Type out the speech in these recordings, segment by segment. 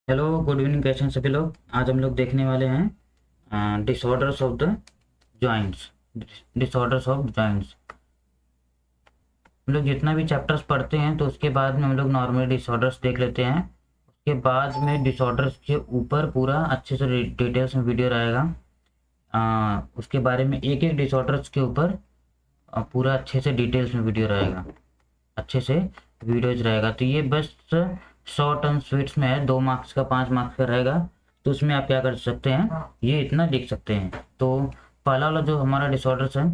Hello, good evening. कैसे हैं सभी लोग? आज हम लोग देखने वाले हैं disorders of the joints. Disorders of joints हम लोग जितना भी चैप्टर्स पढ़ते हैं तो उसके बाद में हम लोग नॉर्मल डिसऑर्डर्स देख लेते हैं। उसके बाद में डिसऑर्डर्स के ऊपर पूरा अच्छे से डिटेल्स में वीडियो रहेगा। उसके बारे में एक एक डिसऑर्डर्स के ऊपर पूरा अच्छे से डिटेल्स में वीडियो रहेगा, अच्छे से वीडियोज रहेगा। तो ये बस शॉर्ट एंड स्वीट्स में है, 2 मार्क्स का 5 मार्क्स का रहेगा। तो उसमें आप क्या कर सकते हैं, ये इतना लिख सकते हैं। तो पहला वाला जो हमारा डिसऑर्डर्स है,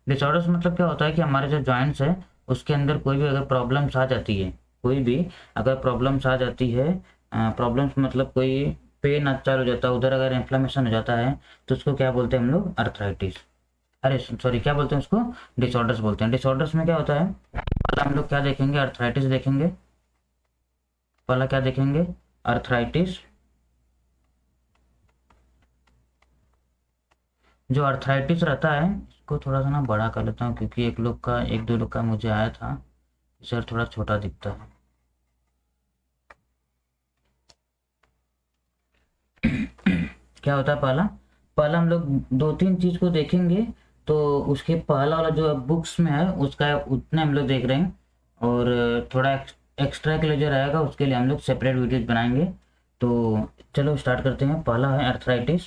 डिसऑर्डर्स मतलब क्या होता है कि हमारे जो जॉइंट्स है उसके अंदर कोई भी अगर प्रॉब्लम्स आ जाती है, कोई भी अगर प्रॉब्लम्स आ जाती है, प्रॉब्लम्स मतलब कोई पेन अच्छा हो जाता है, उधर अगर इन्फ्लेमेशन हो जाता है तो उसको क्या बोलते हैं हम लोग? अर्थराइटिस। अरे सॉरी, क्या बोलते हैं उसको? डिसऑर्डर्स बोलते हैं। डिसऑर्डर्स में क्या होता है, पहला हम लोग क्या देखेंगे? अर्थराइटिस देखेंगे। पहला क्या देखेंगे? अर्थराइटिस। जो अर्थराइटिस रहता है, इसको थोड़ा सा ना बड़ा कर लेता हूँ क्योंकि एक दो लोग का मुझे आया था, सर थोड़ा छोटा दिखता है। क्या होता है पहला? पहला हम लोग दो तीन चीज को देखेंगे। तो उसके पहला वाला जो बुक्स में है उसका उतने हम लोग देख रहे हैं, और थोड़ा एक्स्ट्रा के लिए जो रहेगा उसके लिए हम लोग सेपरेट वीडियोज बनाएंगे। तो चलो स्टार्ट करते हैं। पहला है अर्थराइटिस।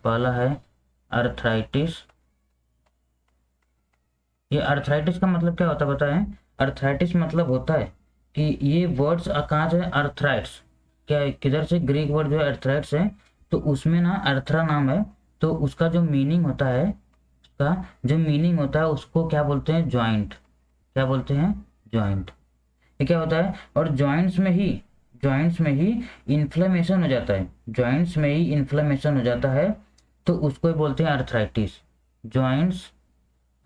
पहला है अर्थराइटिस। ये अर्थराइटिस का मतलब क्या होता है बताएं? अर्थराइटिस मतलब होता है कि ये वर्ड्स कहाँ से है? अर्थराइट्स। क्या किधर से? ग्रीक वर्ड जो है अर्थराइट्स है। तो उसमें ना अर्थरा नाम है। तो उसका जो मीनिंग होता है, उसका जो मीनिंग होता है उसको क्या बोलते हैं? जॉइंट। क्या बोलते हैं? जॉइंट। ये क्या होता है? और जॉइंट्स में ही इन्फ्लेमेशन हो जाता है। जॉइंट्स में ही इन्फ्लेमेशन हो जाता है तो उसको ही बोलते हैं अर्थराइटिस। जॉइंट्स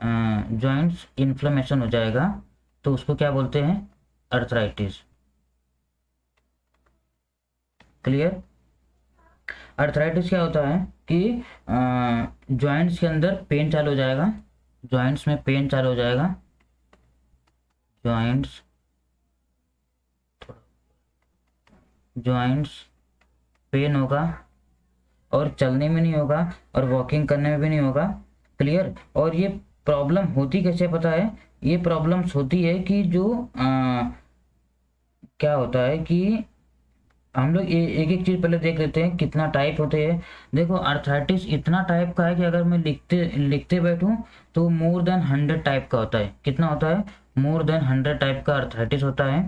जॉइंट्स इन्फ्लेमेशन हो जाएगा तो उसको क्या बोलते हैं? अर्थराइटिस। क्लियर? अर्थराइटिस क्या होता है कि जॉइंट्स के अंदर पेन चालू हो जाएगा। जॉइंट्स में पेन चालू हो जाएगा। जॉइंट्स जॉइंट्स पेन होगा, और चलने में नहीं होगा, और वॉकिंग करने में भी नहीं होगा। क्लियर? और ये प्रॉब्लम होती कैसे पता है? ये प्रॉब्लम्स होती है कि जो क्या होता है कि हम लोग एक एक चीज पहले देख लेते हैं कितना टाइप होते हैं। देखो, अर्थराइटिस इतना टाइप का है कि अगर मैं लिखते लिखते बैठूं तो मोर देन 100 टाइप का होता है। कितना होता है? मोर देन 100 टाइप का अर्थराइटिस होता है।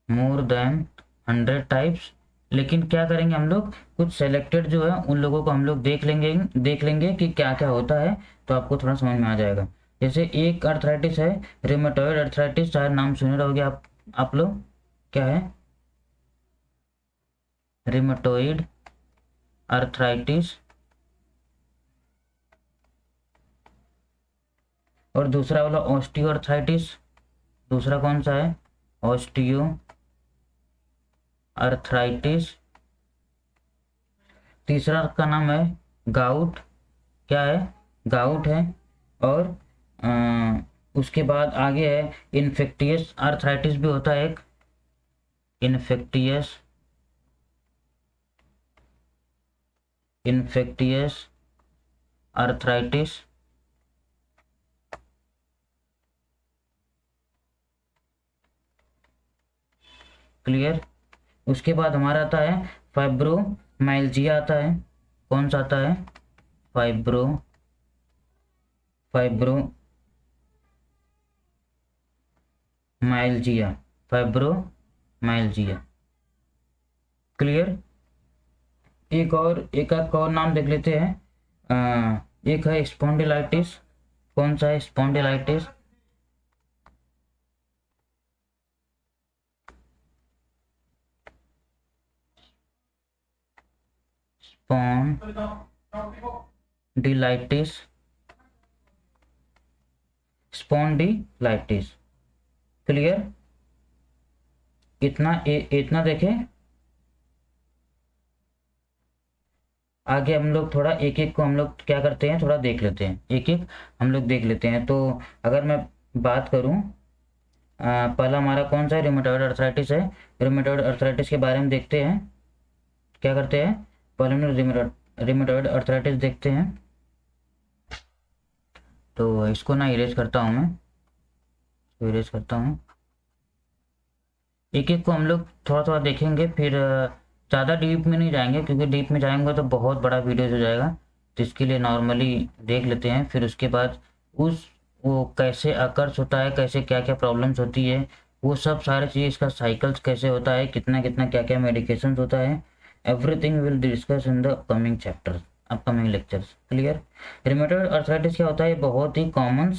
More than 100 types. लेकिन क्या करेंगे हम लोग, कुछ सेलेक्टेड जो है उन लोगों को हम लोग देख लेंगे कि क्या क्या होता है। तो आपको थोड़ा समझ में आ जाएगा। जैसे एक अर्थराइटिस है रिमेटॉइड अर्थराइटिस, शायद नाम सुने रहोगे आप लोग। क्या है? Rheumatoid arthritis. और दूसरा वाला ऑस्टियो अर्थराइटिस। दूसरा कौन सा है? Osteo arthritis. तीसरा का नाम है गाउट। क्या है? गाउट है। और उसके बाद आगे है इन्फेक्टियस अर्थराइटिस भी होता है एक। Infectious infectious arthritis. क्लियर? उसके बाद हमारा आता है फाइब्रोमाइल्जिया आता है। कौन सा आता है? Fibro fibromyalgia. फाइब्रोमाइल्जिया। क्लियर? एक और नाम देख लेते हैं। एक है स्पॉन्डिलाइटिस। कौन सा है? स्पॉन्डिलाइटिस। स्पॉन्डिलाइटिस। स्पॉन्डिलाइटिस। क्लियर? इतना देखें। आगे हम लोग थोड़ा एक एक को हम लोग क्या करते हैं, थोड़ा देख लेते हैं। एक एक हम लोग देख लेते हैं। तो अगर मैं बात करूं पहला हमारा कौन सा है, रूमेटॉइड अर्थराइटिस है। रूमेटॉइड अर्थराइटिस के बारे में देखते हैं, क्या करते हैं, पहले हम रूमेटॉइड अर्थराइटिस देखते हैं। तो इसको ना इरेज करता हूँ मैं, इसको इरेज करता हूँ। एक एक को हम लोग थोड़ा थोड़ा देखेंगे, फिर ज़्यादा डीप में नहीं जाएंगे, क्योंकि डीप में जाएंगे तो बहुत बड़ा वीडियो हो जाएगा। तो इसके लिए नॉर्मली देख लेते हैं, फिर उसके बाद उस वो कैसे अकर्स होता है, कैसे क्या क्या प्रॉब्लम्स होती है, वो सब सारी चीज़, इसका साइकिल्स कैसे होता है, कितना कितना क्या क्या मेडिकेशन होता है, everything will discuss in the upcoming chapters, upcoming lectures. Clear. Rheumatoid arthritis क्या होता है, बहुत ही कॉमन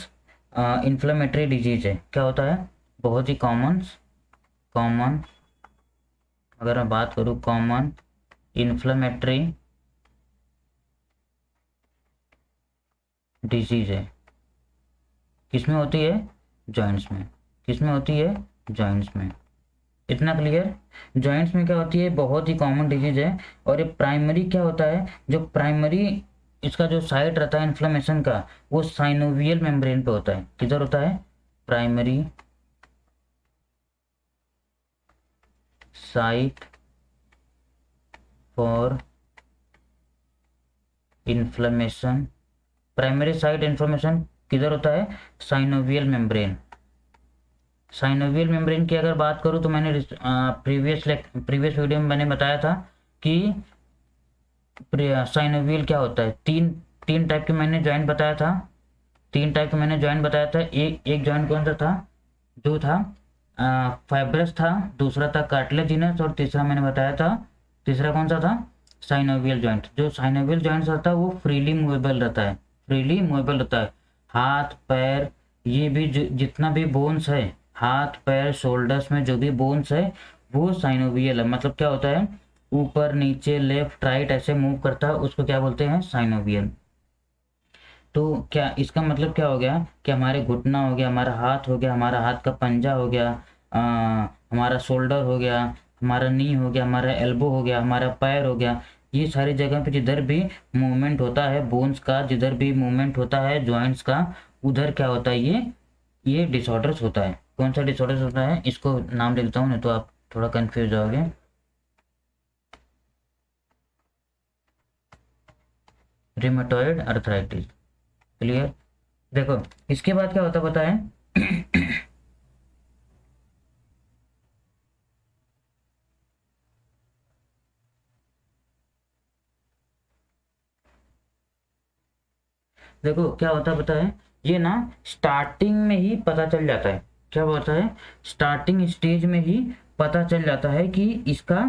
इन्फ्लेमेटरी डिजीज है। क्या होता है, बहुत ही कॉमन अगर मैं बात करूँ कॉमन इन्फ्लेमेटरी डिजीज है। किसमें होती है, जॉइंट्स में। किसमें होती है, जॉइंट्स में। इतना क्लियर। जॉइंट्स में क्या होती है, बहुत ही कॉमन डिजीज है। और ये प्राइमरी क्या होता है, जो प्राइमरी इसका जो साइट रहता है इन्फ्लेमेशन का, वो साइनोवियल मेम्ब्रेन पे होता है। किधर होता है, primary site for inflammation, primary site inflammation किधर होता है, साइनोवियल मेम्ब्रेन। साइनोवियल मेम्ब्रेन की अगर बात करूँ तो मैंने प्रीवियस वीडियो में मैंने बताया था कि साइनोवियल क्या होता है। तीन तीन टाइप के मैंने जॉइंट बताया था, तीन टाइप के मैंने जॉइंट बताया था। एक जॉइंट कौन सा था, जो था फाइब्रस था, दूसरा था कार्टिलेजिनस, और तीसरा मैंने बताया था, तीसरा कौन सा था, साइनोवियल जॉइंट। जो साइनोवियल जॉइंट रहता है वो फ्रीली मूवेबल रहता है, फ्रीली मूवेबल रहता है। हाथ पैर, ये भी जितना भी बोन्स है, हाथ पैर शोल्डर्स में जो भी बोन्स है वो साइनोवियल है। मतलब क्या होता है, ऊपर नीचे लेफ्ट राइट ऐसे मूव करता है, उसको क्या बोलते हैं, साइनोवियल। तो क्या इसका मतलब क्या हो गया कि हमारे घुटना हो गया, हमारा हाथ हो गया, हमारा हाथ का पंजा हो गया, हमारा शोल्डर हो गया, हमारा नी हो गया, हमारा एल्बो हो गया, हमारा पैर हो गया, ये सारी जगह पे जिधर भी मूवमेंट होता है बोन्स का, जिधर भी मूवमेंट होता है जॉइंट्स का, उधर क्या होता है, ये डिसऑर्डर्स होता है। कौन सा डिसऑर्डर्स होता है, इसको नाम दे देता हूँ, नहीं तो आप थोड़ा कंफ्यूज होगे। Rheumatoid arthritis. क्लियर। देखो इसके बाद क्या होता है पता है देखो क्या होता है पता है, ये ना स्टार्टिंग में ही पता चल जाता है। क्या होता है, स्टार्टिंग स्टेज में ही पता चल जाता है कि इसका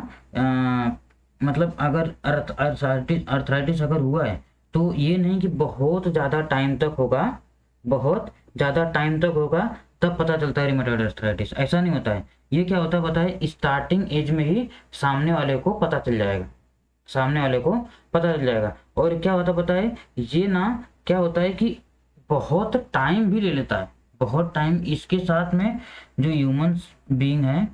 मतलब अगर अर्थराइटिस अगर हुआ है तो ये नहीं कि बहुत ज़्यादा टाइम तक होगा, बहुत ज़्यादा टाइम तक होगा तब पता चलता है रिमेटॉइड अर्थराइटिस। ऐसा नहीं होता है। ये क्या होता है पता है, स्टार्टिंग एज में ही सामने वाले को पता चल जाएगा, सामने वाले को पता चल जाएगा। और क्या होता पता है, ये ना क्या होता है कि बहुत टाइम भी ले लेता है, बहुत टाइम। इसके साथ में जो ह्यूमंस बीइंग है,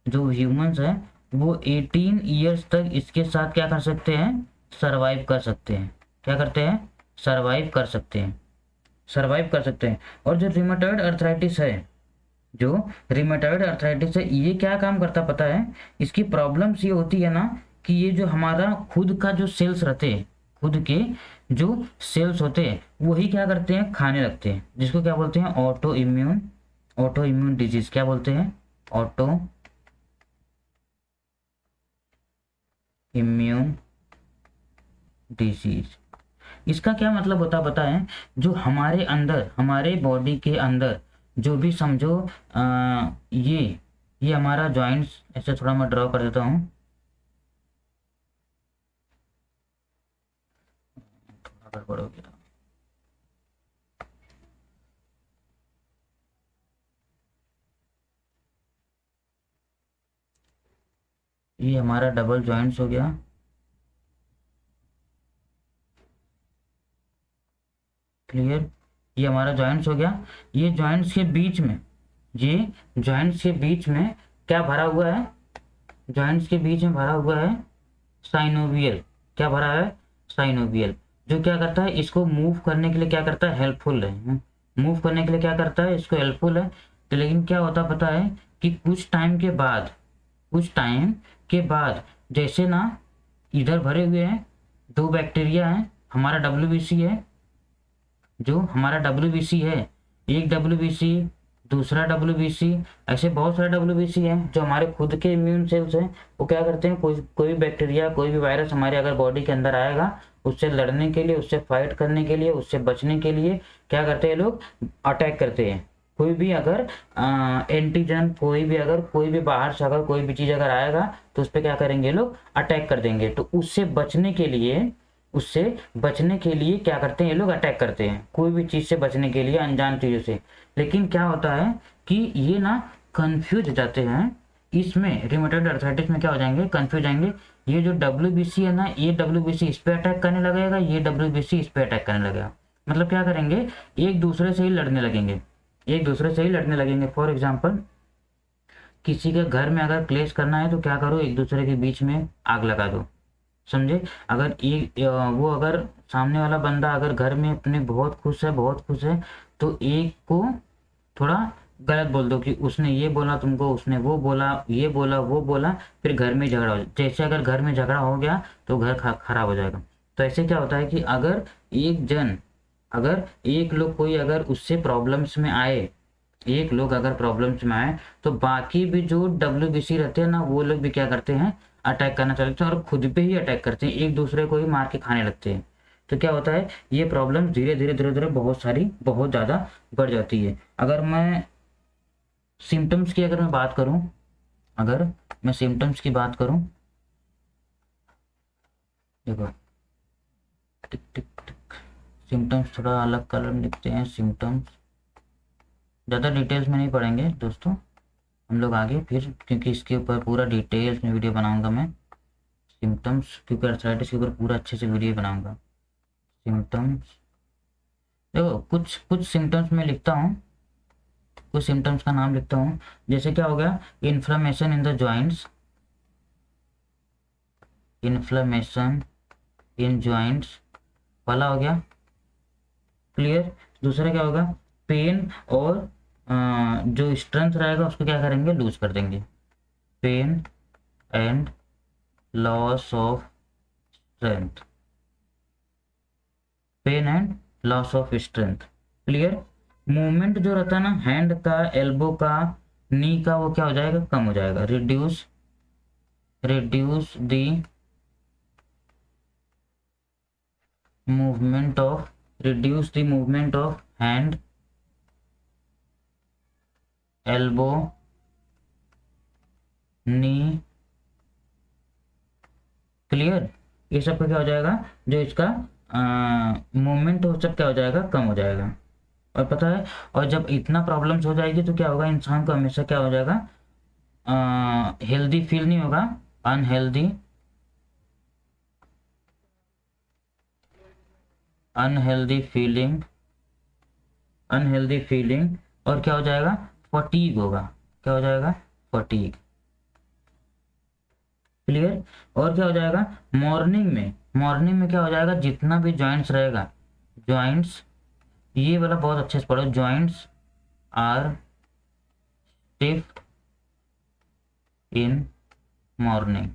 जो ह्यूमंस है, वो 18 ईयर्स तक इसके साथ क्या कर सकते हैं, सरवाइव कर सकते हैं। क्या करते हैं, सरवाइव कर सकते हैं, सरवाइव कर सकते हैं। और जो रिमेटॉइड अर्थराइटिस है, जो रिमेटॉइड अर्थराइटिस है, ये क्या काम करता पता है, इसकी प्रॉब्लम्स ये होती है ना कि ये जो हमारा खुद का जो सेल्स रहते हैं, खुद के जो सेल्स होते हैं वही क्या करते हैं, खाने लगते हैं, जिसको क्या बोलते हैं, ऑटो इम्यून डिजीज। क्या बोलते हैं, ऑटो इम्यून डिजीज। इसका क्या मतलब होता पता है, जो हमारे अंदर, हमारे बॉडी के अंदर जो भी समझो ये हमारा जॉइंट्स, ऐसे थोड़ा मैं ड्रॉ कर देता हूँ, थोड़ा गड़बड़ हो गया। ये हमारा डबल जॉइंट्स हो गया। क्लियर। ये हमारा जॉइंट्स हो गया। ये जॉइंट्स के बीच में, ये जॉइंट्स के बीच में क्या भरा हुआ है, जॉइंट्स के बीच में भरा हुआ है साइनोवियल। क्या भरा है, साइनोवियल। जो क्या करता है, इसको मूव करने के लिए क्या करता है, हेल्पफुल है। मूव करने के लिए क्या करता है, इसको हेल्पफुल है। तो लेकिन क्या होता पता है कि कुछ टाइम के बाद जैसे ना इधर भरे हुए हैं, 2 बैक्टीरिया हैं, हमारा डब्ल्यूबीसी है, जो हमारा डब्ल्यूबीसी है, एक डब्ल्यूबीसी, दूसरा डब्ल्यूबीसी, ऐसे बहुत सारे डब्ल्यूबीसी हैं जो हमारे खुद के इम्यून सेल्स हैं। वो क्या करते हैं, कोई भी बैक्टीरिया, कोई भी वायरस हमारे अगर बॉडी के अंदर आएगा, उससे लड़ने के लिए, उससे फाइट करने के लिए, उससे बचने के लिए क्या करते हैं लोग, अटैक करते हैं। कोई भी अगर एंटीजन, कोई भी बाहर से अगर कोई भी चीज़ अगर आएगा तो उस पर क्या करेंगे लोग, अटैक कर देंगे। तो उससे बचने के लिए क्या करते हैं ये लोग, अटैक करते हैं, कोई भी चीज़ से बचने के लिए, अनजान चीज़ों से। लेकिन क्या होता है कि ये ना कंफ्यूज हो जाते हैं इसमें, रिमेटॉइड अर्थराइटिस में क्या हो जाएंगे, कंफ्यूज जाएंगे। ये जो डब्ल्यूबीसी है ना, ये डब्ल्यूबीसी इस पे अटैक करने लगेगा, ये डब्ल्यूबीसी इस पे अटैक करने लगेगा। मतलब क्या करेंगे, एक दूसरे से ही लड़ने लगेंगे, एक दूसरे से ही लड़ने लगेंगे। फॉर एग्जाम्पल, किसी के घर में अगर क्लेश करना है तो क्या करो, एक दूसरे के बीच में आग लगा दो, समझे। अगर एक वो अगर सामने वाला बंदा अगर घर में अपने बहुत खुश है, तो एक को थोड़ा गलत बोल दो कि उसने ये बोला तुमको, उसने वो बोला, ये बोला वो बोला, फिर घर में झगड़ा हो जाए। जैसे अगर घर में झगड़ा हो गया तो घर खराब हो जाएगा। तो ऐसे क्या होता है कि अगर एक लोग कोई अगर उससे प्रॉब्लम्स में आए, एक लोग अगर प्रॉब्लम्स में आए, तो बाकी भी जो डब्ल्यूबीसी रहते हैं ना, वो लोग भी क्या करते हैं, अटैक करना चाहते हैं और खुद पे ही अटैक करते हैं, एक दूसरे को ही मार के खाने लगते हैं। तो क्या होता है, ये प्रॉब्लम धीरे धीरे बहुत ज़्यादा बढ़ जाती है। अगर मैं सिम्टम्स की अगर मैं बात करूं, अगर मैं सिम्टम्स की बात करूं, देखो टिक टिक टिक, सिम्टम्स थोड़ा अलग कलर में लिखते हैं। सिम्टम्स ज़्यादा डिटेल्स में नहीं पढ़ेंगे दोस्तों, हम लोग आगे फिर, क्योंकि इसके ऊपर पूरा डिटेल्स में वीडियो बनाऊंगा मैं, सिम्टम्स, क्योंकि अर्थराइटिस के ऊपर पूरा अच्छे से वीडियो बनाऊंगा। सिम्टम्स, देखो कुछ कुछ सिम्टम्स में लिखता हूँ, कुछ सिम्टम्स का नाम लिखता हूँ। जैसे क्या हो गया, inflammation in the joints, inflammation in joints वाला हो गया, क्लियर। दूसरा क्या होगा, पेन और जो स्ट्रेंथ रहेगा उसको क्या करेंगे, लूज कर देंगे। Pain and loss of strength, pain and loss of strength, clear. Movement जो रहता है ना हैंड का, एल्बो का, नी का, वो क्या हो जाएगा, कम हो जाएगा। Reduce the movement of hand, elbow, knee, clear. ये सब का क्या हो जाएगा, जो इसका मूवमेंट हो सब क्या हो जाएगा, कम हो जाएगा। और पता है, और जब इतना प्रॉब्लम्स हो जाएगी तो क्या होगा, इंसान को हमेशा क्या हो जाएगा, हेल्दी फील नहीं होगा, अनहेल्दी फीलिंग, और क्या हो जाएगा, फटीग होगा, क्या हो जाएगा, फटीग, क्लियर। और क्या हो जाएगा, मॉर्निंग में क्या हो जाएगा, जितना भी जॉइंट्स रहेगा, जॉइंट्स, ये वाला बहुत अच्छे से पढ़ो, joints are stiff in morning,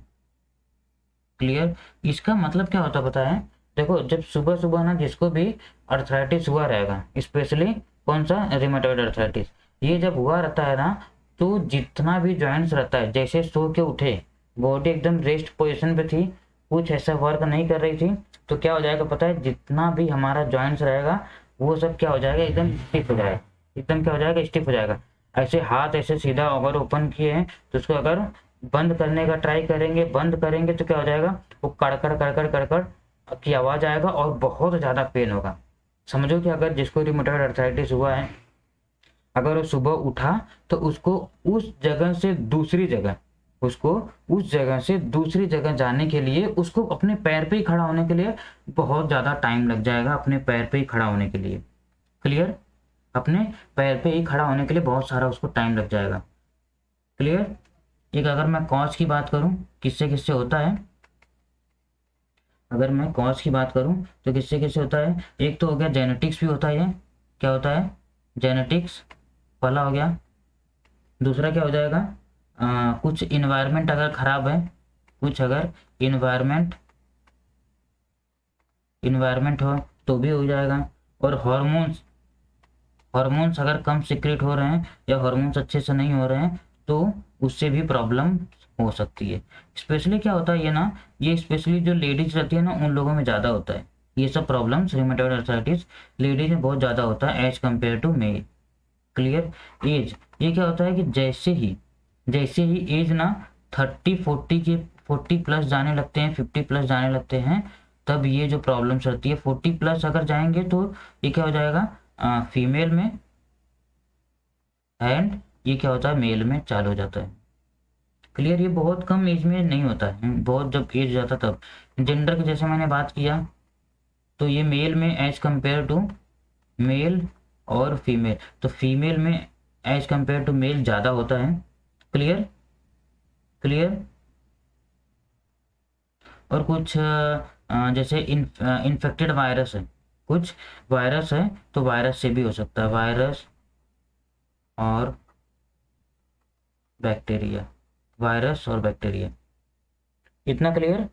clear. इसका मतलब क्या होता है पता है, देखो जब सुबह सुबह ना जिसको भी अर्थराइटिस हुआ रहेगा, स्पेशली कौन सा, रिमेटॉइड अर्थराइटिस, ये जब हुआ रहता है ना, तो जितना भी जॉइंट्स रहता है, जैसे सो के उठे, बॉडी एकदम रेस्ट पोजीशन पे थी, कुछ ऐसा वर्क नहीं कर रही थी, तो क्या हो जाएगा पता है, जितना भी हमारा जॉइंट्स रहेगा वो सब क्या हो जाएगा, एकदम स्टिफ हो जाएगा, एकदम क्या हो जाएगा, स्टिफ हो जाएगा। ऐसे हाथ ऐसे सीधा अगर ओपन किए हैं तो उसको अगर बंद करने का ट्राई करेंगे, बंद करेंगे तो क्या हो जाएगा, वो कड़कड़ कड़कड़ कड़कड़ की आवाज़ आएगा और बहुत ज़्यादा पेन होगा। समझो कि अगर जिसको रिमेटॉइड अर्थराइटिस हुआ है, अगर वो सुबह उठा तो उसको उस जगह से दूसरी जगह जाने के लिए, उसको अपने पैर पे ही खड़ा होने के लिए बहुत ज़्यादा टाइम लग जाएगा, अपने पैर पे ही खड़ा होने के लिए, क्लियर। अपने पैर पे ही खड़ा होने के लिए बहुत सारा उसको टाइम लग जाएगा, क्लियर। एक अगर मैं कॉज की बात करूं, किससे किससे होता है, अगर मैं कॉज की बात करूं तो किससे किससे होता है, एक तो हो गया जेनेटिक्स भी होता है, ये क्या होता है, जेनेटिक्स वाला हो गया, दूसरा क्या हो जाएगा, कुछ इन्वायरमेंट अगर ख़राब है, कुछ अगर इन्वायरमेंट हो तो भी हो जाएगा। और हार्मोन्स अगर कम सीक्रेट हो रहे हैं या हार्मोन्स अच्छे से नहीं हो रहे हैं तो उससे भी प्रॉब्लम हो सकती है। स्पेशली क्या होता है ये ना, ये स्पेशली जो लेडीज रहती है ना उन लोगों में ज़्यादा होता है ये सब प्रॉब्लम्स, रूमेटॉइड अर्थराइटिस लेडीज में बहुत ज़्यादा होता है as compare to male. Clear. As, ये क्या होता है कि जैसे ही एज ना 40 प्लस जाने लगते हैं, 50 प्लस जाने लगते हैं, तब ये जो प्रॉब्लम्स रहती है 40 प्लस अगर जाएंगे तो ये क्या हो जाएगा फीमेल में, एंड ये क्या होता है मेल में चालू हो जाता है। क्लियर। ये बहुत कम एज में नहीं होता है, बहुत जब एज जाता तब। जेंडर की जैसे मैंने बात किया तो ये मेल में एज कंपेयर टू मेल और फीमेल, तो फीमेल में एज कंपेयर टू मेल ज़्यादा होता है। क्लियर। क्लियर। और कुछ जैसे इन्फेक्टेड वायरस है, कुछ वायरस है तो वायरस से भी हो सकता है, वायरस और बैक्टीरिया, वायरस और बैक्टीरिया। इतना क्लियर।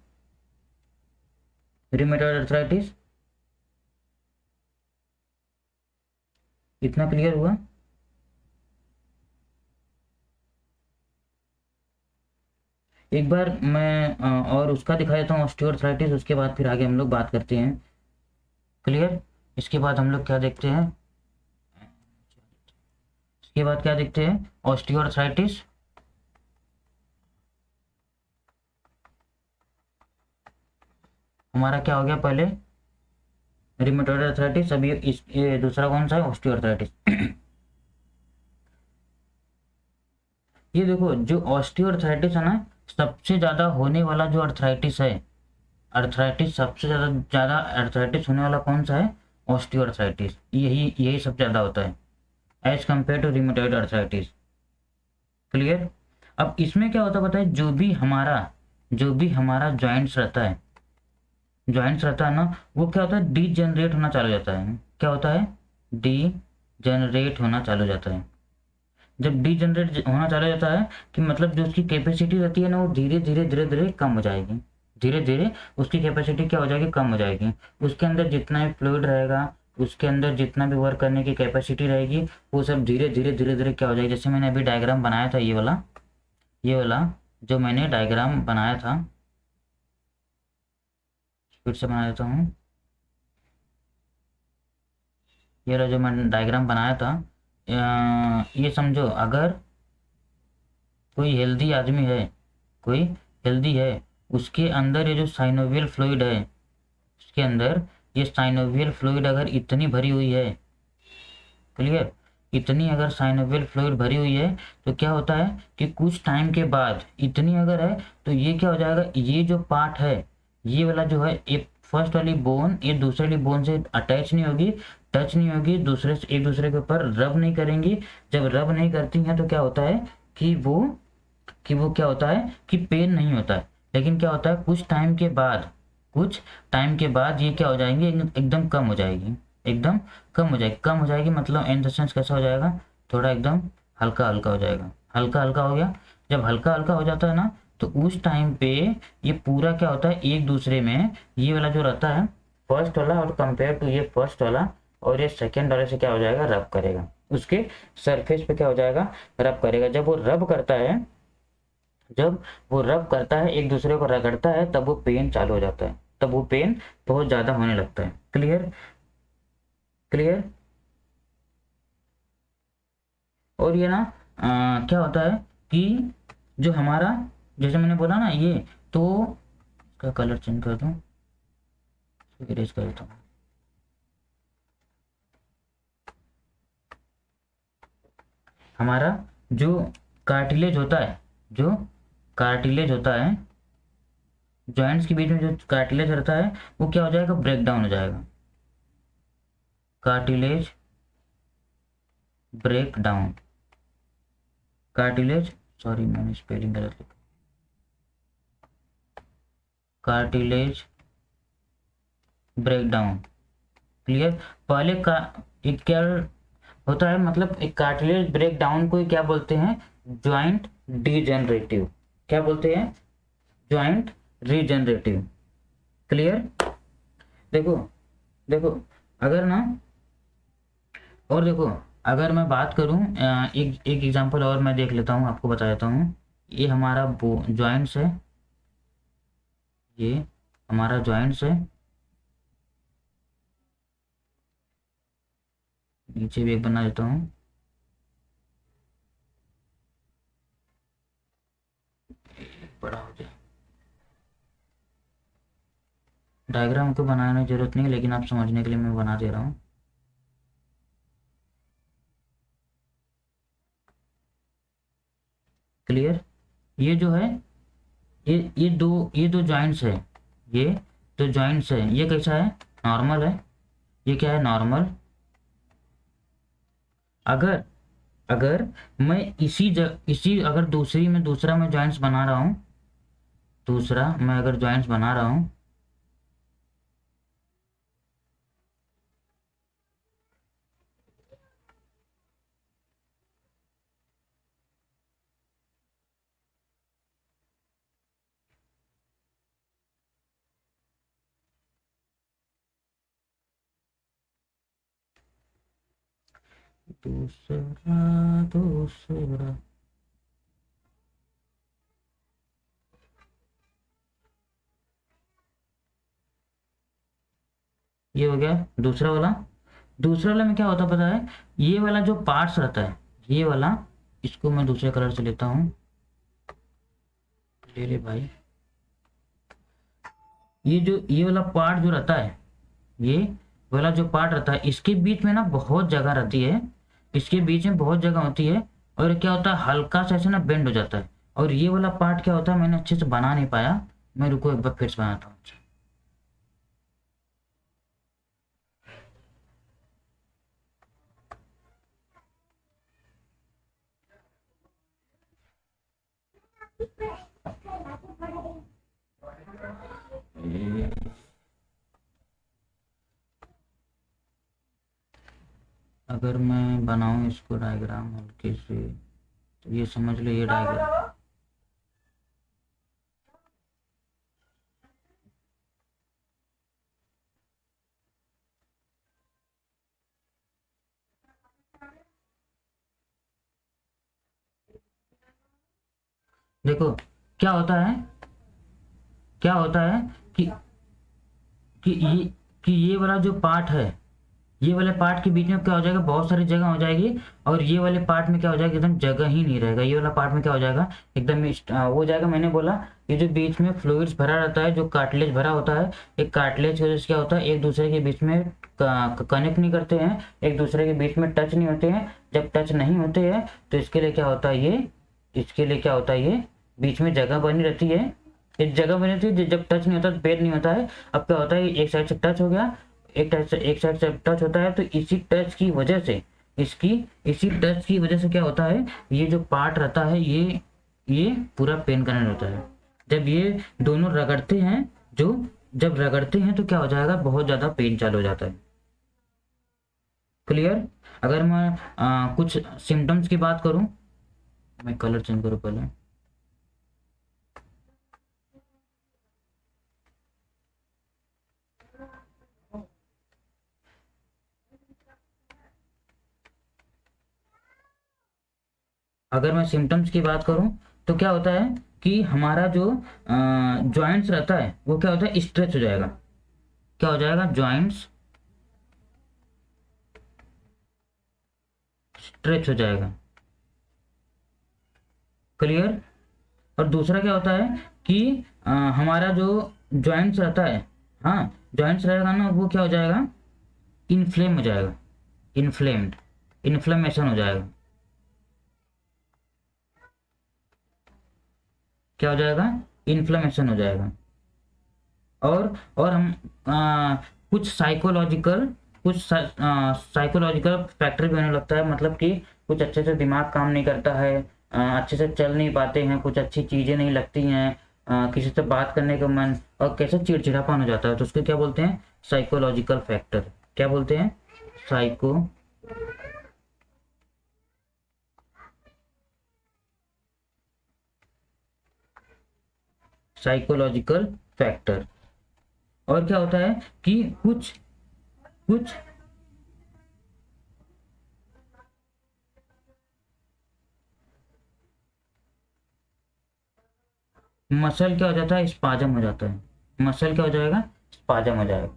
रूमेटॉइड अर्थराइटिस इतना क्लियर हुआ। एक बार मैं और उसका दिखा देता हूँ ऑस्टियोआर्थराइटिस, उसके बाद फिर आगे हम लोग बात करते हैं। क्लियर। इसके बाद हम लोग क्या देखते हैं, इसके बाद क्या देखते हैं, ऑस्टियोआर्थराइटिस। हमारा क्या हो गया पहले, रूमेटॉइड अर्थराइटिस, अभी ये दूसरा कौन सा है, ऑस्टियोआर्थराइटिस। ये देखो जो ऑस्टियोआर्थराइटिस है ना, सबसे ज़्यादा होने वाला जो अर्थराइटिस है, अर्थराइटिस सबसे ज़्यादा ज़्यादा अर्थराइटिस होने वाला कौन सा है, ऑस्टियोआर्थराइटिस। यही यही सबसे ज़्यादा होता है as compare to rheumatoid arthritis. Clear. अब इसमें क्या होता है पता है, जो भी हमारा जॉइंट्स रहता है ना, वो क्या होता है डीजेनरेट होना चालू हो जाता है। क्या होता है, डीजेनरेट होना चालू हो जाता है। जब डीजेनरेट होना चालू हो जाता है कि मतलब जो उसकी कैपेसिटी रहती है ना, वो धीरे धीरे धीरे धीरे कम हो जाएगी, धीरे धीरे उसकी कैपेसिटी क्या हो जाएगी, कम हो जाएगी। उसके अंदर जितना भी फ्लूइड रहेगा, उसके अंदर जितना भी वर्क करने की कैपेसिटी रहेगी, वो सब धीरे धीरे धीरे धीरे क्या हो जाएगी। जैसे मैंने अभी डायग्राम बनाया था, ये वाला जो मैंने डायग्राम बनाया था, फिर से बना देता हूँ। ये वाला जो मैंने डायग्राम बनाया था, ये समझो अगर कोई हेल्दी आदमी है, कोई हेल्दी है, उसके अंदर ये जो साइनोवियल फ्लूइड है, उसके अंदर ये साइनोवियल फ्लूइड अगर इतनी भरी हुई है, क्लियर, इतनी अगर साइनोवियल फ्लूइड भरी हुई है तो क्या होता है कि कुछ टाइम के बाद इतनी अगर है तो ये क्या हो जाएगा, ये जो पार्ट है, ये वाला जो है, एक फर्स्ट वाली बोन ये दूसरे वाली बोन से अटैच नहीं होगी, टच नहीं होगी, दूसरे से एक दूसरे के ऊपर रब नहीं करेंगी। जब रब नहीं करती हैं तो क्या होता है कि वो क्या होता है कि पेन नहीं होता है। लेकिन क्या होता है कुछ टाइम के बाद ये क्या हो जाएंगे, एकदम कम हो जाएगी, एकदम कम हो जाएगी। मतलब इन द सेंस कैसा हो जाएगा, थोड़ा एकदम हल्का हल्का हो जाएगा, हल्का हल्का हो गया। जब हल्का हल्का हो जाता है ना, तो उस टाइम पे ये पूरा क्या होता है एक दूसरे में, ये वाला जो रहता है फर्स्ट वाला और कंपेयर टू ये फर्स्ट वाला और ये सेकेंड वाले से क्या हो जाएगा, रब करेगा, उसके सरफेस पे क्या हो जाएगा, रब करेगा। जब वो रब करता है एक दूसरे को रगड़ता है, तब वो पेन चालू हो जाता है, तब वो पेन बहुत ज़्यादा होने लगता है। क्लियर। क्लियर। और ये ना क्या होता है कि जो हमारा, जैसे मैंने बोला ना ये, तो इसका कलर चेंज कर दूँ, इरेज कर देता हूँ। हमारा जो कार्टिलेज होता है, जो कार्टिलेज होता है, जॉइंट्स के बीच में जो कार्टिलेज रहता है, वो क्या हो जाएगा, ब्रेक डाउन हो जाएगा। Cartilage break down, cartilage, sorry मैंने स्पेलिंग गलत लिखा, कार्टिलेज ब्रेक डाउन। क्लियर। पहले का एक क्या होता है, मतलब एक कार्टिलेज ब्रेक डाउन को ही क्या बोलते हैं, ज्वाइंट डिजेनरेटिव, क्या बोलते हैं, ज्वाइंट रीजेनरेटिव। क्लियर। देखो देखो अगर ना, और देखो अगर मैं बात करूं, एक एक एग्जांपल और मैं देख लेता हूं, आपको बता देता हूं। ये हमारा जॉइंट्स है, ये हमारा जॉइंट्स है, नीचे भी एक बना देता हूँ। बड़ा हो जाए, डायग्राम को बनाने की जरूरत नहीं है, लेकिन आप समझने के लिए मैं बना दे रहा हूँ। क्लियर। ये जो है, ये दो जॉइंट्स है, ये दो जॉइंट्स है, ये कैसा है, नॉर्मल है, ये क्या है, नॉर्मल। अगर अगर मैं इसी अगर दूसरा मैं जॉइंट्स बना रहा हूँ, दूसरा मैं अगर जॉइंट्स बना रहा हूँ, दूसरा दूसरा ये हो गया दूसरा वाला। दूसरा वाला में क्या होता है पता है, ये वाला जो पार्ट्स रहता है, ये वाला, इसको मैं दूसरे कलर से लेता हूँ, ले ले भाई। ये वाला पार्ट जो रहता है, ये वाला जो पार्ट रहता है, इसके बीच में ना बहुत जगह रहती है, इसके बीच में बहुत जगह होती है, और क्या होता है, हल्का सा ऐसे ना बेंड हो जाता है। और ये वाला पार्ट क्या होता है, मैंने अच्छे से बना नहीं पाया, मैं रुको एक बार फिर से बनाता हूँ। अगर मैं बनाऊं इसको डायग्राम हल्के से, तो ये समझ लो ये डायग्राम, देखो क्या होता है, क्या होता है कि कि ये कि ये वाला जो पार्ट है, ये वाले पार्ट के बीच में क्या हो जाएगा, बहुत सारी जगह हो जाएगी, और ये वाले पार्ट में क्या हो जाएगा, एकदम जगह ही नहीं रहेगा। ये वाला पार्ट में क्या हो जाएगा, एकदम हो जाएगा। मैंने बोला ये जो बीच में फ्लूइड्स भरा रहता है, जो कार्टिलेज भरा होता है, एक कार्टिलेज की वजह से क्या होता है, एक दूसरे के बीच में कनेक्ट नहीं करते हैं, एक दूसरे के बीच में टच नहीं होते हैं। जब टच नहीं होते हैं तो इसके लिए क्या होता है, ये इसके लिए क्या होता है, ये बीच में जगह बनी रहती है, एक जगह बनी रहती है। जब टच नहीं होता तो पेड़ नहीं होता है। अब क्या होता है, एक साइड से टच हो गया, एक साइड से टच होता है, तो इसी टच की वजह से, इसी टच की वजह से क्या होता है, ये जो पार्ट रहता है, ये पूरा पेन करने होता है। जब ये दोनों रगड़ते हैं, जो जब रगड़ते हैं तो क्या हो जाएगा, बहुत ज्यादा पेन चालू हो जाता है। क्लियर। अगर मैं कुछ सिम्टम्स की बात करूं, मैं कलर चेंज करूं पहले। अगर मैं सिम्टम्स की बात करूं, तो क्या होता है कि हमारा जो जॉइंट्स रहता है वो क्या होता है, स्ट्रेच हो जाएगा। क्या हो जाएगा, जॉइंट्स स्ट्रेच हो जाएगा। क्लियर। और दूसरा क्या होता है कि हमारा जो जॉइंट्स रहता है, हाँ जॉइंट्स रहेगा ना, वो क्या हो जाएगा, इन्फ्लेम हो जाएगा, इन्फ्लेम्ड, इन्फ्लेमेशन हो जाएगा। क्या हो जाएगा, इन्फ्लेमेशन हो जाएगा। और हम कुछ साइकोलॉजिकल फैक्टर भी होने लगता है, मतलब कि कुछ अच्छे से दिमाग काम नहीं करता है, अच्छे से चल नहीं पाते हैं, कुछ अच्छी चीज़ें नहीं लगती हैं, किसी से बात करने का मन, और कैसे चिड़चिड़ापन हो जाता है, तो उसको क्या बोलते हैं, साइकोलॉजिकल फैक्टर। क्या बोलते हैं, साइको साइकोलॉजिकल फैक्टर। और क्या होता है कि कुछ कुछ मसल क्या हो जाता है, स्पाजम हो जाता है। मसल क्या हो जाएगा, स्पाजम हो जाएगा।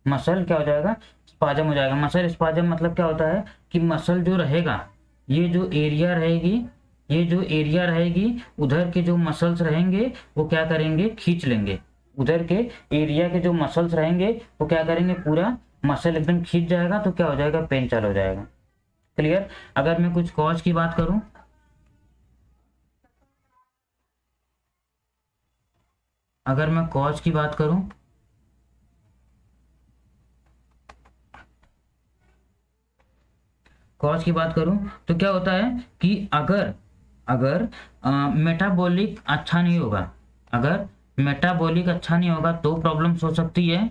मसल क्या हो जाएगा, स्पाजम हो जाएगा। मसल स्पाजम मतलब क्या होता है कि मसल जो रहेगा, ये जो एरिया रहेगी, ये जो एरिया रहेगी, उधर के जो मसल्स रहेंगे वो क्या करेंगे, खींच लेंगे। उधर के एरिया के जो मसल्स रहेंगे वो क्या करेंगे, पूरा मसल एकदम खींच जाएगा, तो क्या हो जाएगा, पेन चालू हो जाएगा। क्लियर। अगर मैं कुछ कॉज की बात करूं, अगर मैं कॉज की बात करूं, कॉज की बात करूं तो क्या होता है कि अगर अगर मेटाबॉलिक अच्छा नहीं होगा, अगर मेटाबॉलिक अच्छा नहीं होगा तो प्रॉब्लम्स हो सकती है।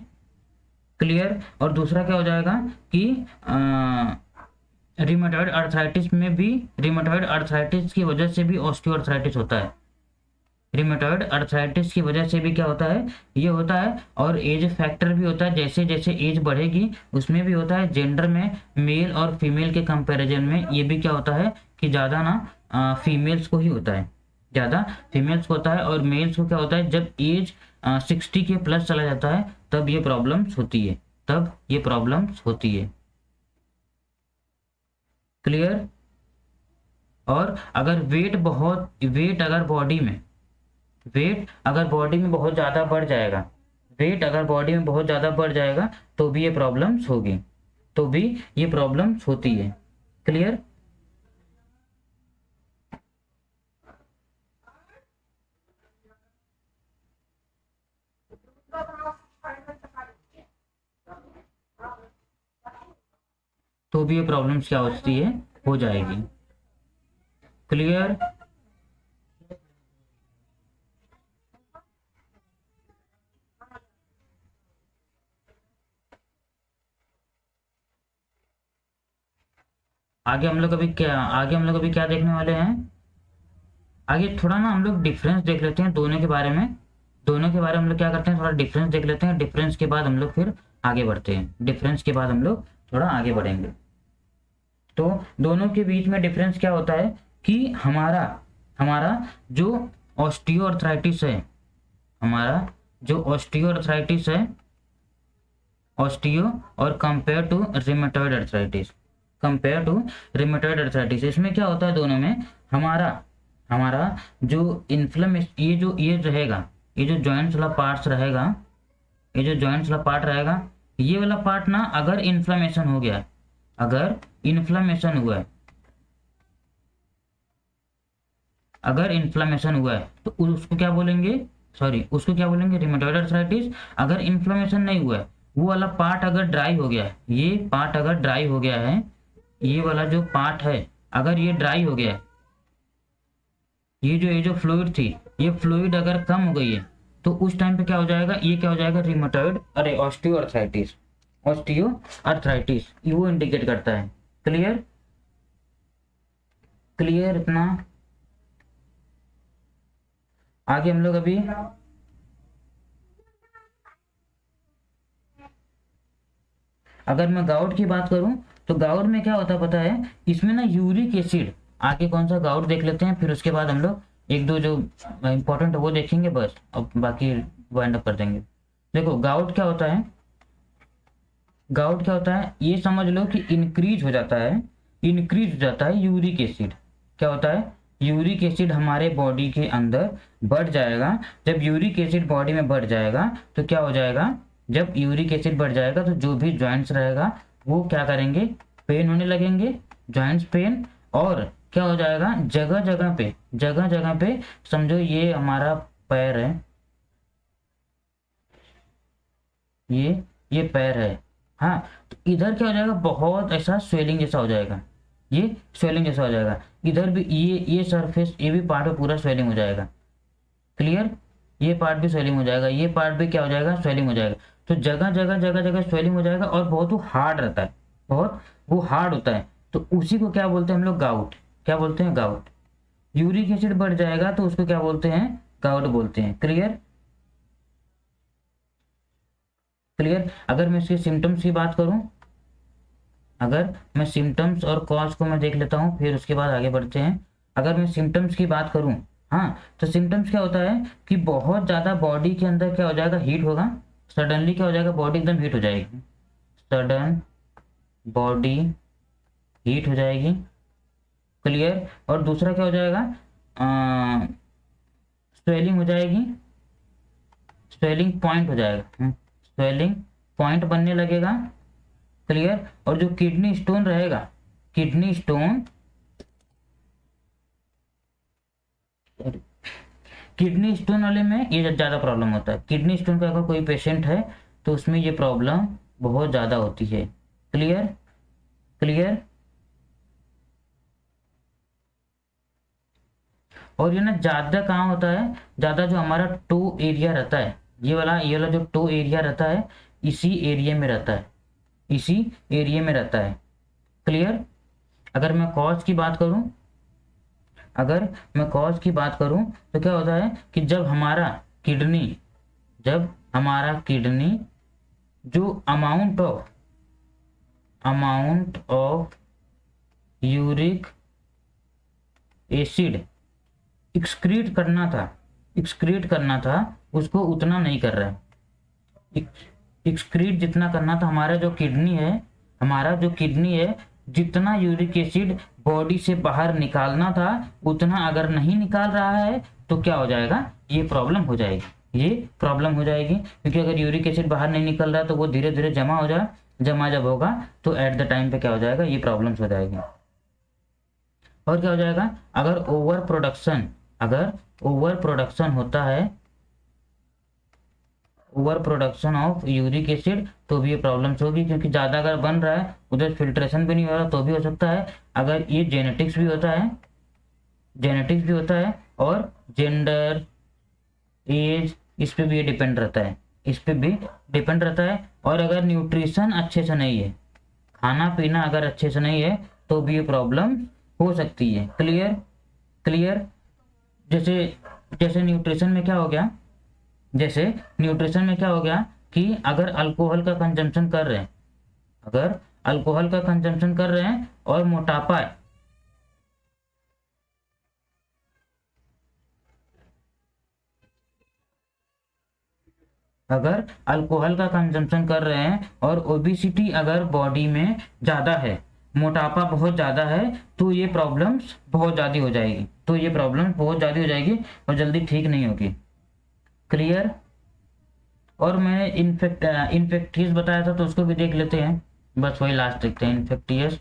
क्लियर। और दूसरा क्या हो जाएगा कि रिमेटॉइड अर्थराइटिस में भी, रिमेटॉइड अर्थराइटिस की वजह से भी ऑस्टियोआर्थराइटिस होता है। रिमेटॉइड अर्थराइटिस की वजह से भी क्या होता है, ये होता है। और एज फैक्टर भी होता है, जैसे जैसे एज बढ़ेगी उसमें भी होता है। जेंडर में मेल और फीमेल के कंपैरिजन में ये भी क्या होता है कि ज़्यादा ना फीमेल्स को ही होता है, ज़्यादा फीमेल्स को होता है। और मेल्स को क्या होता है, जब एज 60 के प्लस चला जाता है तब ये प्रॉब्लम्स होती है, तब ये प्रॉब्लम्स होती है। क्लियर। और अगर वेट अगर बॉडी में, वेट अगर बॉडी में बहुत ज़्यादा बढ़ जाएगा, वेट अगर बॉडी में बहुत ज़्यादा बढ़ जाएगा तो भी ये प्रॉब्लम्स होगी, तो भी ये प्रॉब्लम्स होती है। क्लियर। तो भी ये प्रॉब्लम्स क्या होती है, हो जाएगी। क्लियर। आगे हम लोग अभी क्या देखने वाले हैं, आगे थोड़ा ना हम लोग डिफरेंस देख लेते हैं दोनों के बारे में। दोनों के बारे में हम लोग क्या करते हैं, थोड़ा डिफरेंस देख लेते हैं। डिफरेंस के बाद हम लोग फिर आगे बढ़ते हैं, डिफरेंस के बाद हम लोग थोड़ा आगे बढ़ेंगे। तो दोनों के बीच में डिफरेंस क्या होता है कि हमारा हमारा जो ऑस्टियोआर्थराइटिस है, हमारा जो ऑस्टियोआर्थराइटिस है, ऑस्टियो, और compare to rheumatoid arthritis, compare to rheumatoid arthritis, इसमें क्या होता है दोनों में, हमारा हमारा जो इन्फ्लेमेशन, ये रहेगा, ये जो जॉइंट्स वाला पार्ट्स रहेगा, ये जो जॉइंट्स वाला पार्ट रहेगा, ये वाला पार्ट ना अगर इन्फ्लेमेशन हो गया है, अगर इन्फ्लेमेशन हुआ है, अगर इन्फ्लेमेशन हुआ है तो उसको क्या बोलेंगे, सॉरी उसको क्या बोलेंगे, रिमेटॉइड अर्थराइटिस। अगर इन्फ्लेमेशन नहीं हुआ है, वो वाला पार्ट अगर ड्राई हो गया है, ये पार्ट अगर ड्राई हो गया है, ये वाला जो पार्ट है अगर ये ड्राई हो गया है, ये जो फ्लूइड थी, ये फ्लूइड अगर कम हो गई है तो उस टाइम पे क्या हो जाएगा, ये क्या हो जाएगा, रिमेटॉइड, अरे ऑस्टियोआर्थराइटिस, ऑस्टियोआर्थराइटिस वो इंडिकेट करता है। क्लियर। क्लियर इतना। आगे हम लोग अभी अगर मैं गाउट की बात करूं तो गाउट में क्या होता है पता है, इसमें ना यूरिक एसिड, आगे कौन सा गाउट देख लेते हैं, फिर उसके बाद हम लोग एक दो जो इंपॉर्टेंट है वो देखेंगे बस, और बाकी वाइंड अप कर देंगे। देखो गाउट क्या होता है, गाउट क्या होता है, ये समझ लो कि इंक्रीज हो जाता है, इंक्रीज हो जाता है यूरिक एसिड। क्या होता है, यूरिक एसिड हमारे बॉडी के अंदर बढ़ जाएगा। जब यूरिक एसिड बॉडी में बढ़ जाएगा तो क्या हो जाएगा, जब यूरिक एसिड बढ़ जाएगा तो जो भी जॉइंट्स रहेगा वो क्या करेंगे, पेन होने लगेंगे, जॉइंट्स पेन। और क्या हो जाएगा, जगह जगह पे, जगह जगह पे, समझो ये हमारा पैर है, ये पैर है, हाँ, तो इधर क्या हो जाएगा, बहुत ऐसा स्वेलिंग जैसा हो जाएगा, ये स्वेलिंग जैसा हो जाएगा। इधर भी ये सरफेस, ये भी पार्ट में पूरा स्वेलिंग हो जाएगा। क्लियर। ये पार्ट भी स्वेलिंग हो जाएगा, ये पार्ट भी क्या हो जाएगा, स्वेलिंग हो जाएगा। तो जगह जगह जगह जगह स्वेलिंग हो जाएगा और बहुत वो हार्ड रहता है, बहुत वो हार्ड होता है। तो उसी को क्या बोलते हैं हम लोग, गाउट। क्या बोलते हैं, गाउट। यूरिक एसिड बढ़ जाएगा तो उसको क्या बोलते हैं, कर्व्ड बोलते हैं। Clear clear. अगर मैं इसके सिम्टम्स की बात करूं, अगर मैं सिम्टम्स और कॉज को मैं देख लेता हूं, फिर उसके बाद आगे बढ़ते हैं। अगर मैं सिम्टम्स की बात करूं, हाँ, तो सिम्टम्स क्या होता है कि बहुत ज़्यादा बॉडी के अंदर क्या हो जाएगा, हीट होगा। सडनली क्या हो जाएगा, बॉडी एकदम हीट हो जाएगी, सडन बॉडी हीट हो जाएगी। क्लियर। और दूसरा क्या हो जाएगा, स्वेलिंग हो जाएगी, स्वेलिंग पॉइंट हो जाएगा, स्वेलिंग पॉइंट बनने लगेगा। क्लियर। और जो किडनी स्टोन रहेगा, किडनी स्टोन, किडनी स्टोन वाले में ये ज़्यादा प्रॉब्लम होता है। किडनी स्टोन का अगर कोई पेशेंट है तो उसमें ये प्रॉब्लम बहुत ज़्यादा होती है। Clear clear. और ये ना ज़्यादा कहाँ होता है, ज़्यादा जो हमारा टो एरिया रहता है, ये वाला जो टो एरिया रहता है, इसी एरिया में रहता है, इसी एरिया में रहता है। क्लियर। अगर मैं कॉज की बात करूं, अगर मैं कॉज की बात करूं तो क्या होता है कि जब हमारा किडनी जो amount of uric acid excrete करना था उसको उतना नहीं कर रहा है। एक्सक्रीट जितना करना था, हमारा जो किडनी है जितना यूरिक एसिड बॉडी से बाहर निकालना था उतना अगर नहीं निकाल रहा है तो क्या हो जाएगा, ये प्रॉब्लम हो जाएगी, ये प्रॉब्लम हो जाएगी। क्योंकि अगर यूरिक एसिड बाहर नहीं निकल रहा तो वो धीरे धीरे जमा जब होगा तो एट द टाइम पे क्या हो जाएगा, ये प्रॉब्लम्स हो जाएगी। और क्या हो जाएगा, अगर ओवर प्रोडक्शन होता है, over production of uric acid, तो भी ये प्रॉब्लम्स होगी। क्योंकि ज़्यादा अगर बन रहा है, उधर फिल्ट्रेशन भी नहीं हो रहा तो भी हो सकता है। अगर ये जेनेटिक्स भी होता है, और जेंडर, एज, इस पे भी ये डिपेंड रहता है, इस पे भी डिपेंड रहता है। और अगर न्यूट्रिशन अच्छे से नहीं है, खाना पीना अगर अच्छे से नहीं है तो भी ये प्रॉब्लम हो सकती है। Clear clear. जैसे जैसे न्यूट्रिशन में क्या हो गया, जैसे न्यूट्रिशन में क्या हो गया कि अगर अल्कोहल का कंजम्पशन कर रहे हैं, अगर अल्कोहल का कंजम्पशन कर रहे हैं और मोटापा है, अगर अल्कोहल का कंजम्पशन कर रहे हैं और ओबिसिटी अगर बॉडी में ज़्यादा है, मोटापा बहुत ज़्यादा है, तो ये प्रॉब्लम्स बहुत ज़्यादा हो जाएगी, और जल्दी ठीक नहीं होगी। क्लियर। और मैंने इन्फेक्टियस बताया था तो उसको भी देख लेते हैं, बस वही लास्ट देखते हैं, इन्फेक्टियस।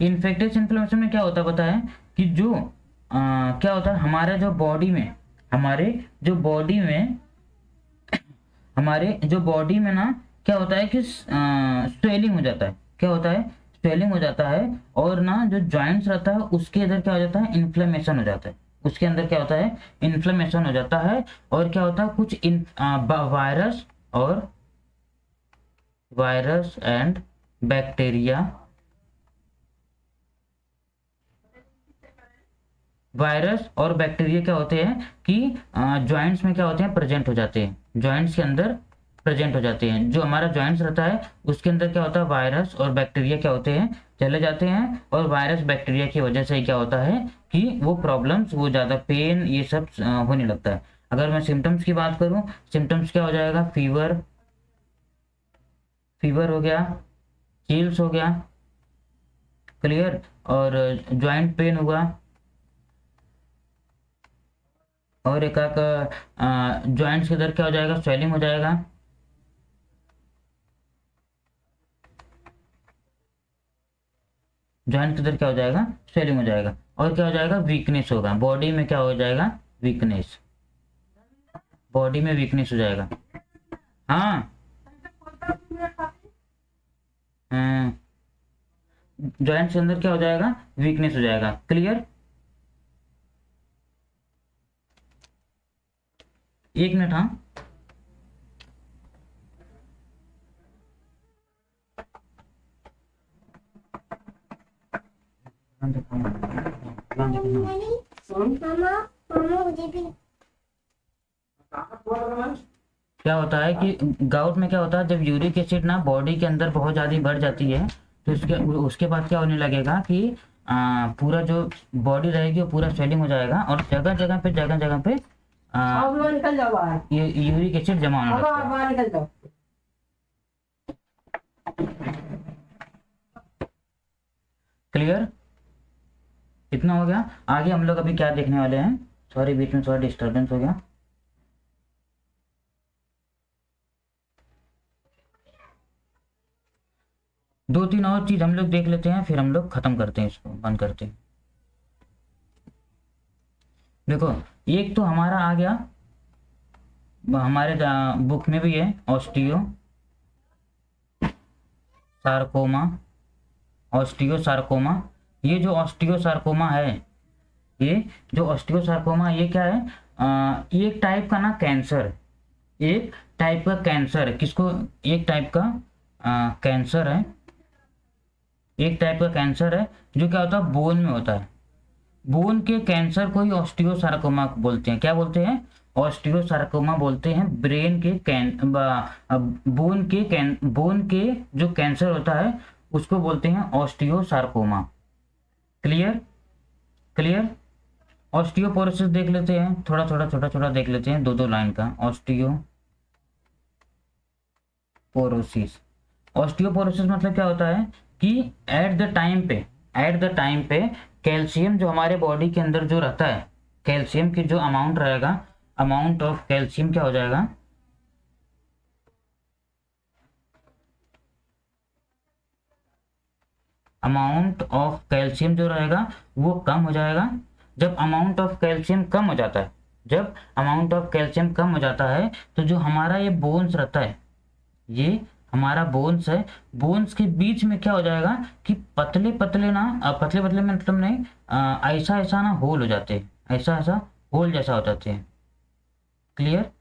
इन्फेक्टियस इन्फ्लेमेशन में क्या होता है पता है कि क्या होता है, हमारे जो बॉडी में ना क्या होता है कि स्वेलिंग हो जाता है, क्या होता है, स्वेलिंग हो जाता है। और ना जो जॉइंट्स रहता है उसके अंदर क्या हो जाता है, इन्फ्लेमेशन हो जाता है, उसके अंदर क्या होता है, इन्फ्लेमेशन हो जाता है। और क्या होता है, कुछ वायरस एंड बैक्टीरिया, वायरस और बैक्टीरिया क्या होते हैं कि जॉइंट्स में क्या होते हैं, प्रेजेंट हो जाते हैं, जॉइंट्स के अंदर प्रेजेंट हो जाते हैं। जो हमारा जॉइंट्स रहता है उसके अंदर क्या होता है, वायरस और बैक्टीरिया क्या होते हैं, चले जाते हैं। और वायरस बैक्टीरिया की वजह से क्या होता है कि वो प्रॉब्लम्स, वो ज़्यादा पेन, ये सब होने लगता है। अगर मैं सिम्टम्स की बात करूँ, सिम्टम्स क्या हो जाएगा, फीवर हो गया, चिल्स हो गया। क्लियर। और जॉइंट पेन होगा, और एक जॉइंट्स के अंदर क्या हो जाएगा, स्वेलिंग हो जाएगा। जॉइंट के अंदर क्या हो जाएगा, स्वेलिंग हो जाएगा। और क्या हो जाएगा, वीकनेस होगा बॉडी में, क्या हो जाएगा, वीकनेस, बॉडी में वीकनेस हो जाएगा। हाँ, जॉइंट के अंदर क्या हो जाएगा, वीकनेस हो जाएगा। क्लियर। एक मिनट। हाँ, क्या होता है कि गाउट में क्या होता है, जब यूरिक एसिड ना बॉडी के अंदर बहुत ज़्यादा बढ़ जाती है तो उसके बाद क्या होने लगेगा कि पूरा जो बॉडी रहेगी वो पूरा स्वेलिंग हो जाएगा और जगह जगह पे निकल जाओ बाहर, ये यूरिक एसिड जमा होने लगता है। बाहर निकल जाओ। क्लियर, इतना हो गया। आगे हम लोग अभी क्या देखने वाले हैं, सॉरी बीच में थोड़ा डिस्टर्बेंस हो गया। दो तीन और चीज हम लोग देख लेते हैं, फिर हम लोग खत्म करते हैं, इसको बंद करते हैं। देखो, एक तो हमारा आ गया, हमारे बुक में भी है, ऑस्टियो सार्कोमा। ऑस्टियो सार्कोमा, ये जो ऑस्टियो सार्कोमा है, ये जो ऑस्टियो सार्कोमा ये क्या है, ये एक टाइप का ना कैंसर, एक टाइप का कैंसर है। किसको, एक टाइप का कैंसर है, एक टाइप का कैंसर है जो क्या होता है, बोन में होता है। बोन के कैंसर को ही ऑस्टियोसार्कोमा बोलते हैं। क्या बोलते हैं, ऑस्टियोसार्कोमा बोलते हैं। ब्रेन के बोन के जो कैंसर होता है उसको बोलते हैं ऑस्टियोसार्कोमा। Clear, clear. ऑस्टियोपोरोसिस देख लेते हैं, थोड़ा थोड़ा छोटा छोटा देख लेते हैं, दो दो लाइन का। ऑस्टियोपोरोसिस, ऑस्टियोपोरोसिस मतलब क्या होता है कि एट द टाइम पे कैल्शियम जो हमारे बॉडी के अंदर जो रहता है, कैल्शियम की जो अमाउंट रहेगा, अमाउंट ऑफ कैल्शियम क्या हो जाएगा, अमाउंट ऑफ कैल्शियम जो रहेगा वो कम हो जाएगा। जब अमाउंट ऑफ कैल्शियम कम हो जाता है, जब अमाउंट ऑफ कैल्शियम कम हो जाता है तो जो हमारा ये बोन्स रहता है, ये हमारा बोन्स है, बोन्स के बीच में क्या हो जाएगा कि पतले पतले ना, पतले पतले में मतलब नहीं, ऐसा ऐसा ना होल हो जाते हैं, ऐसा ऐसा होल जैसा हो जाते हैं। क्लियर,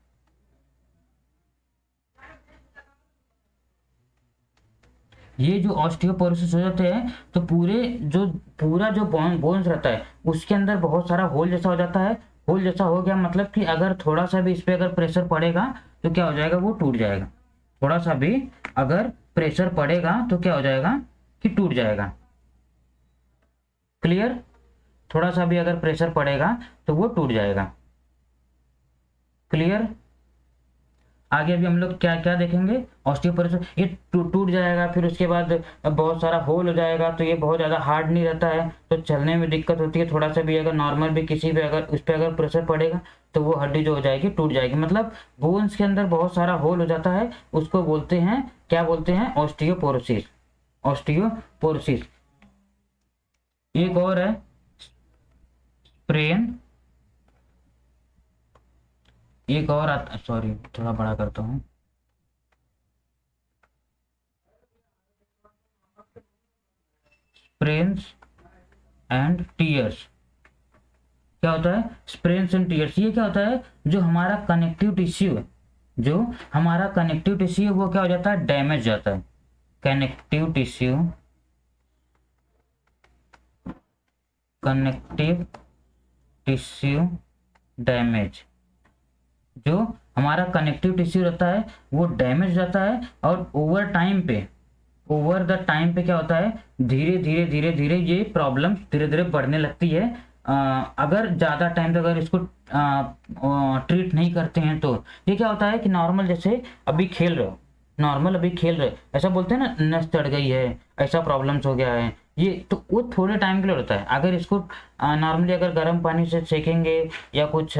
ये जो ऑस्टियोपोरोसिस हो जाते हैं तो पूरा जो बोन्स रहता है उसके अंदर बहुत सारा होल जैसा हो जाता है। होल जैसा हो गया मतलब कि अगर थोड़ा सा भी इस पे अगर प्रेशर पड़ेगा तो क्या हो जाएगा, वो टूट जाएगा। थोड़ा सा भी अगर प्रेशर पड़ेगा तो क्या हो जाएगा कि टूट जाएगा। क्लियर, थोड़ा सा भी अगर प्रेशर पड़ेगा तो वो टूट जाएगा। क्लियर, आगे भी हम लोग क्या क्या देखेंगे, ऑस्टियोपोरोसिस ये टूट जाएगा, फिर उसके बाद बहुत सारा होल हो जाएगा, तो ये बहुत ज़्यादा हार्ड नहीं रहता है, तो चलने में दिक्कत होती है। थोड़ा सा भी अगर नॉर्मल भी किसी पे अगर उस पर अगर प्रेशर पड़ेगा तो वो हड्डी जो हो जाएगी टूट जाएगी। मतलब बोन्स के अंदर बहुत सारा होल हो जाता है, उसको बोलते हैं, क्या बोलते हैं, ऑस्टियोपोरोसिस। ऑस्टियोपोरोसिस। एक और है स्प्रेन, एक और आता, सॉरी थोड़ा बड़ा करता हूँ, स्प्रेन्स एंड टीयर्स। क्या होता है स्प्रेन्स एंड टीयर्स, ये क्या होता है, जो हमारा कनेक्टिव टिश्यू है, जो हमारा कनेक्टिव टिश्यू है वो क्या हो जाता है, डैमेज जाता है। Connective tissue, connective tissue damage, जो हमारा कनेक्टिव टिश्यू रहता है वो डैमेज जाता है और ओवर द टाइम पे क्या होता है, धीरे धीरे धीरे धीरे ये प्रॉब्लम धीरे धीरे बढ़ने लगती है। अगर ज़्यादा टाइम तक अगर इसको ट्रीट नहीं करते हैं तो ये क्या होता है कि नॉर्मल जैसे अभी खेल रहे हो, नॉर्मल अभी खेल रहे हो, ऐसा बोलते हैं ना, नस चढ़ गई है, ऐसा प्रॉब्लम्स हो गया है, ये तो वो थोड़े टाइम के लिए होता है। अगर इसको नॉर्मली अगर गर्म पानी से सेकेंगे या कुछ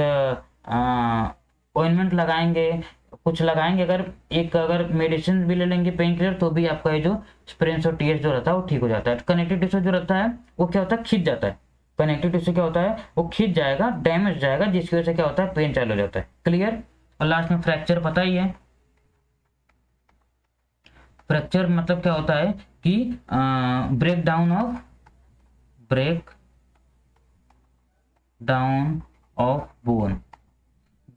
ऑइंटमेंट लगाएंगे, कुछ लगाएंगे, अगर मेडिसिन भी ले लेंगे पेन किलर, तो भी आपका ये जो स्प्रेन्स और टीयर्स जो रहता है वो ठीक हो जाता है। कनेक्टिव टिश्यू जो रहता है वो क्या होता है, खिंच जाता है। कनेक्टिव टिश्यू क्या होता है, वो खिंच जाएगा, डैमेज जाएगा, जिसकी वजह से क्या होता है, पेन चालू हो जाता है। क्लियर, और लास्ट में फ्रैक्चर पता ही है। फ्रैक्चर मतलब क्या होता है कि break down of bone.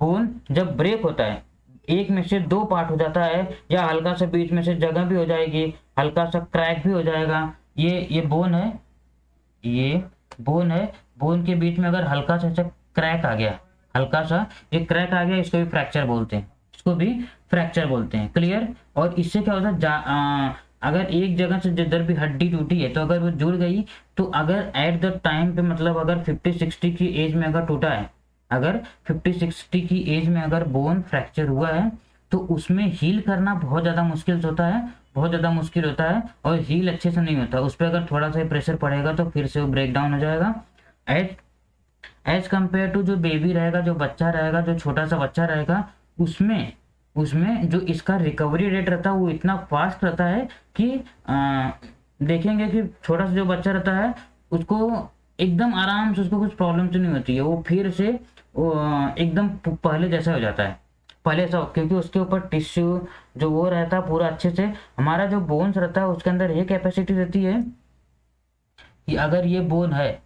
Bone जब ब्रेक होता है, एक में से दो पार्ट हो जाता है, या हल्का सा बीच में से जगह भी हो जाएगी, हल्का सा क्रैक भी हो जाएगा। ये बोन है, ये बोन है, बोन के बीच में अगर हल्का सा क्रैक आ गया, हल्का सा एक क्रैक आ गया, इसको भी फ्रैक्चर बोलते हैं, इसको भी फ्रैक्चर बोलते हैं। क्लियर। और इससे क्या होता है, अगर एक जगह से जिधर भी हड्डी टूटी है तो अगर वो जुड़ गई, तो अगर एट द टाइम पे मतलब अगर 50-60 की एज में अगर टूटा है, अगर 50-60 की एज में अगर बोन फ्रैक्चर हुआ है, तो उसमें हील करना बहुत ज़्यादा मुश्किल होता है, बहुत ज़्यादा मुश्किल होता है, और हील अच्छे से नहीं होता। उस पर अगर थोड़ा सा प्रेशर पड़ेगा तो फिर से वो ब्रेक डाउन हो जाएगा। एज एज कम्पेयर टू जो बेबी रहेगा, जो बच्चा रहेगा, जो छोटा सा बच्चा रहेगा, उसमें उसमें जो इसका रिकवरी रेट रहता है वो इतना फास्ट रहता है कि देखेंगे कि छोटा सा जो बच्चा रहता है उसको एकदम आराम से, उसको कुछ प्रॉब्लम तो नहीं होती है, वो फिर से एकदम पहले जैसा हो जाता है, पहले ऐसा, क्योंकि उसके ऊपर टिश्यू जो वो रहता है पूरा अच्छे से। हमारा जो बोन्स रहता है उसके अंदर ये कैपेसिटी रहती है कि अगर ये बोन है,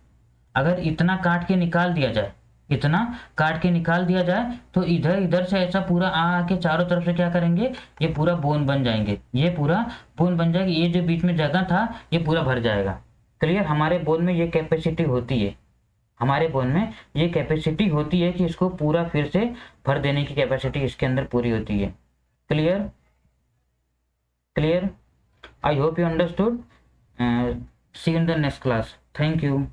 अगर इतना काट के निकाल दिया जाए, इतना काट के निकाल दिया जाए, तो इधर इधर से ऐसा पूरा आके चारों तरफ से क्या करेंगे, ये पूरा बोन बन जाएंगे, ये पूरा बोन बन जाएगी, ये जो बीच में जगह था ये पूरा भर जाएगा। क्लियर। हमारे बोन में ये कैपेसिटी होती है, हमारे बोन में ये कैपेसिटी होती है कि इसको पूरा फिर से भर देने की कैपेसिटी इसके अंदर पूरी होती है। Clear. Clear. I hope you understood. See in the next class. Thank you.